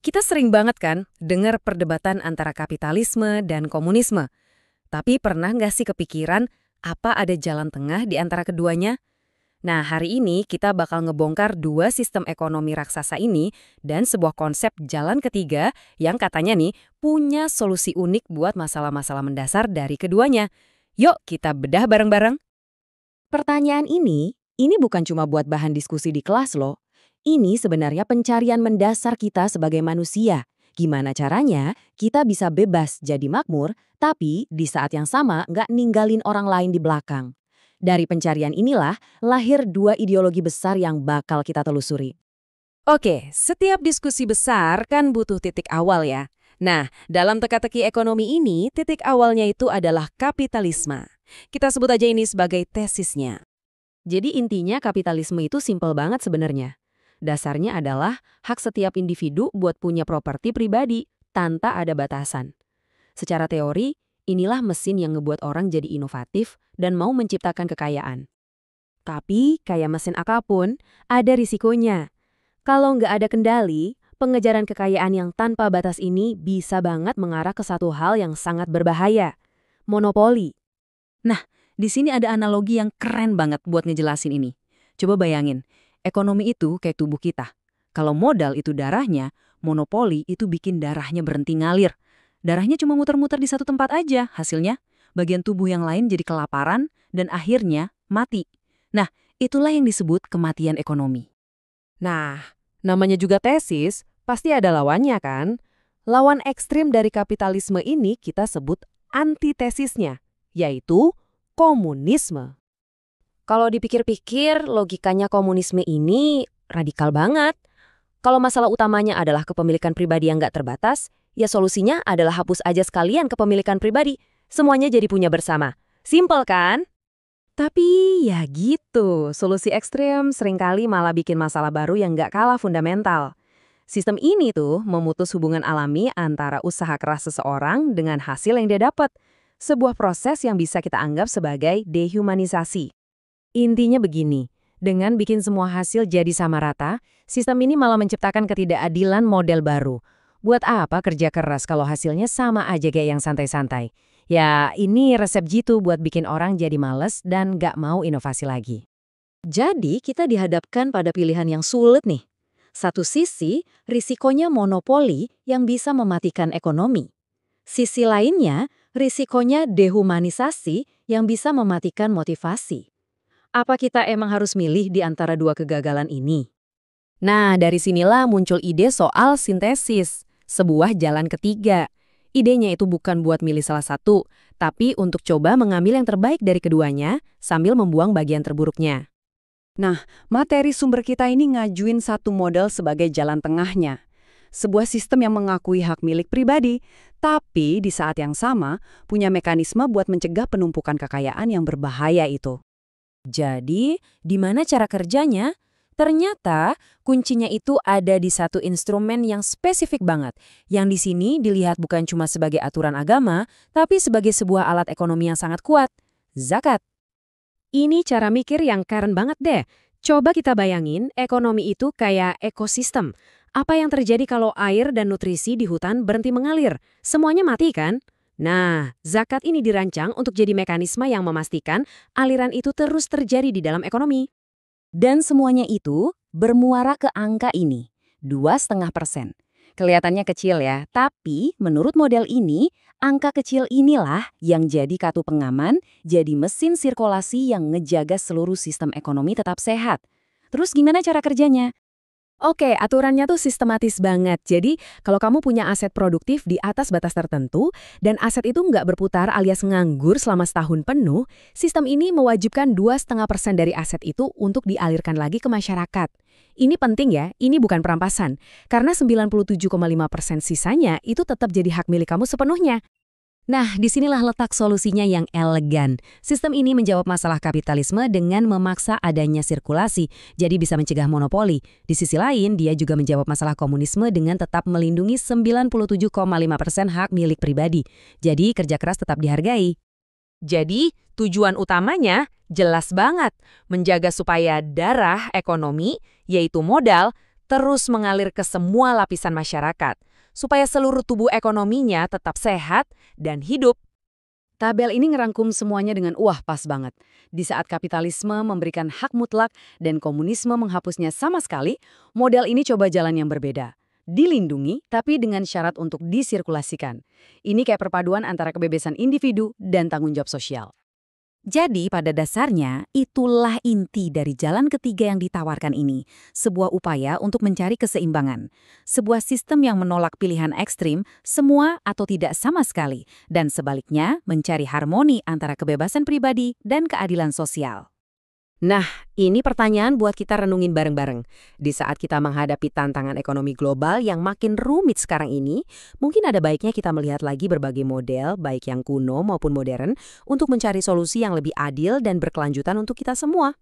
Kita sering banget kan dengar perdebatan antara kapitalisme dan komunisme. Tapi pernah nggak sih kepikiran apa ada jalan tengah di antara keduanya? Nah, hari ini kita bakal ngebongkar dua sistem ekonomi raksasa ini dan sebuah konsep jalan ketiga yang katanya nih punya solusi unik buat masalah-masalah mendasar dari keduanya. Yuk kita bedah bareng-bareng. Pertanyaan ini bukan cuma buat bahan diskusi di kelas loh. Ini sebenarnya pencarian mendasar kita sebagai manusia. Gimana caranya kita bisa bebas jadi makmur, tapi di saat yang sama nggak ninggalin orang lain di belakang. Dari pencarian inilah lahir dua ideologi besar yang bakal kita telusuri. Oke, setiap diskusi besar kan butuh titik awal ya. Nah, dalam teka-teki ekonomi ini, titik awalnya itu adalah kapitalisme. Kita sebut aja ini sebagai tesisnya. Jadi intinya kapitalisme itu simpel banget sebenarnya. Dasarnya adalah hak setiap individu buat punya properti pribadi tanpa ada batasan. Secara teori, inilah mesin yang ngebuat orang jadi inovatif dan mau menciptakan kekayaan. Tapi kayak mesin apapun, ada risikonya. Kalau nggak ada kendali, pengejaran kekayaan yang tanpa batas ini bisa banget mengarah ke satu hal yang sangat berbahaya. Monopoli. Nah, di sini ada analogi yang keren banget buat ngejelasin ini. Coba bayangin, ekonomi itu kayak tubuh kita. Kalau modal itu darahnya, monopoli itu bikin darahnya berhenti ngalir. Darahnya cuma muter-muter di satu tempat aja, hasilnya bagian tubuh yang lain jadi kelaparan dan akhirnya mati. Nah, itulah yang disebut kematian ekonomi. Nah, namanya juga tesis, pasti ada lawannya kan? Lawan ekstrim dari kapitalisme ini kita sebut antitesisnya, yaitu komunisme. Kalau dipikir-pikir, logikanya komunisme ini radikal banget. Kalau masalah utamanya adalah kepemilikan pribadi yang nggak terbatas, ya solusinya adalah hapus aja sekalian kepemilikan pribadi. Semuanya jadi punya bersama. Simpel kan? Tapi ya gitu, solusi ekstrem seringkali malah bikin masalah baru yang nggak kalah fundamental. Sistem ini tuh memutus hubungan alami antara usaha keras seseorang dengan hasil yang dia dapat. Sebuah proses yang bisa kita anggap sebagai dehumanisasi. Intinya begini, dengan bikin semua hasil jadi sama rata, sistem ini malah menciptakan ketidakadilan model baru. Buat apa kerja keras kalau hasilnya sama aja kayak yang santai-santai? Ya, ini resep jitu buat bikin orang jadi males dan nggak mau inovasi lagi. Jadi, kita dihadapkan pada pilihan yang sulit nih. Satu sisi, risikonya monopoli yang bisa mematikan ekonomi. Sisi lainnya, risikonya dehumanisasi yang bisa mematikan motivasi. Apa kita emang harus milih di antara dua kegagalan ini? Nah, dari sinilah muncul ide soal sintesis, sebuah jalan ketiga. Idenya itu bukan buat milih salah satu, tapi untuk coba mengambil yang terbaik dari keduanya sambil membuang bagian terburuknya. Nah, materi sumber kita ini ngajuin satu model sebagai jalan tengahnya. Sebuah sistem yang mengakui hak milik pribadi, tapi di saat yang sama punya mekanisme buat mencegah penumpukan kekayaan yang berbahaya itu. Jadi, di mana cara kerjanya? Ternyata kuncinya itu ada di satu instrumen yang spesifik banget, yang di sini dilihat bukan cuma sebagai aturan agama, tapi sebagai sebuah alat ekonomi yang sangat kuat, zakat. Ini cara mikir yang keren banget deh. Coba kita bayangin ekonomi itu kayak ekosistem. Apa yang terjadi kalau air dan nutrisi di hutan berhenti mengalir? Semuanya mati kan? Nah, zakat ini dirancang untuk jadi mekanisme yang memastikan aliran itu terus terjadi di dalam ekonomi. Dan semuanya itu bermuara ke angka ini, 2,5%. Kelihatannya kecil ya, tapi menurut model ini, angka kecil inilah yang jadi kartu pengaman, jadi mesin sirkulasi yang ngejaga seluruh sistem ekonomi tetap sehat. Terus gimana cara kerjanya? Oke, aturannya tuh sistematis banget. Jadi, kalau kamu punya aset produktif di atas batas tertentu, dan aset itu nggak berputar alias nganggur selama setahun penuh, sistem ini mewajibkan 2,5% dari aset itu untuk dialirkan lagi ke masyarakat. Ini penting ya, ini bukan perampasan. Karena 97,5% sisanya itu tetap jadi hak milik kamu sepenuhnya. Nah, disinilah letak solusinya yang elegan. Sistem ini menjawab masalah kapitalisme dengan memaksa adanya sirkulasi, jadi bisa mencegah monopoli. Di sisi lain, dia juga menjawab masalah komunisme dengan tetap melindungi 97,5% hak milik pribadi. Jadi, kerja keras tetap dihargai. Jadi, tujuan utamanya jelas banget, menjaga supaya darah ekonomi, yaitu modal, terus mengalir ke semua lapisan masyarakat, supaya seluruh tubuh ekonominya tetap sehat dan hidup. Tabel ini ngerangkum semuanya dengan pas banget. Di saat kapitalisme memberikan hak mutlak dan komunisme menghapusnya sama sekali, model ini coba jalan yang berbeda. Dilindungi, tapi dengan syarat untuk disirkulasikan. Ini kayak perpaduan antara kebebasan individu dan tanggung jawab sosial. Jadi pada dasarnya itulah inti dari jalan ketiga yang ditawarkan ini, sebuah upaya untuk mencari keseimbangan, sebuah sistem yang menolak pilihan ekstrim, semua atau tidak sama sekali, dan sebaliknya mencari harmoni antara kebebasan pribadi dan keadilan sosial. Nah, ini pertanyaan buat kita renungin bareng-bareng. Di saat kita menghadapi tantangan ekonomi global yang makin rumit sekarang ini, mungkin ada baiknya kita melihat lagi berbagai model, baik yang kuno maupun modern, untuk mencari solusi yang lebih adil dan berkelanjutan untuk kita semua.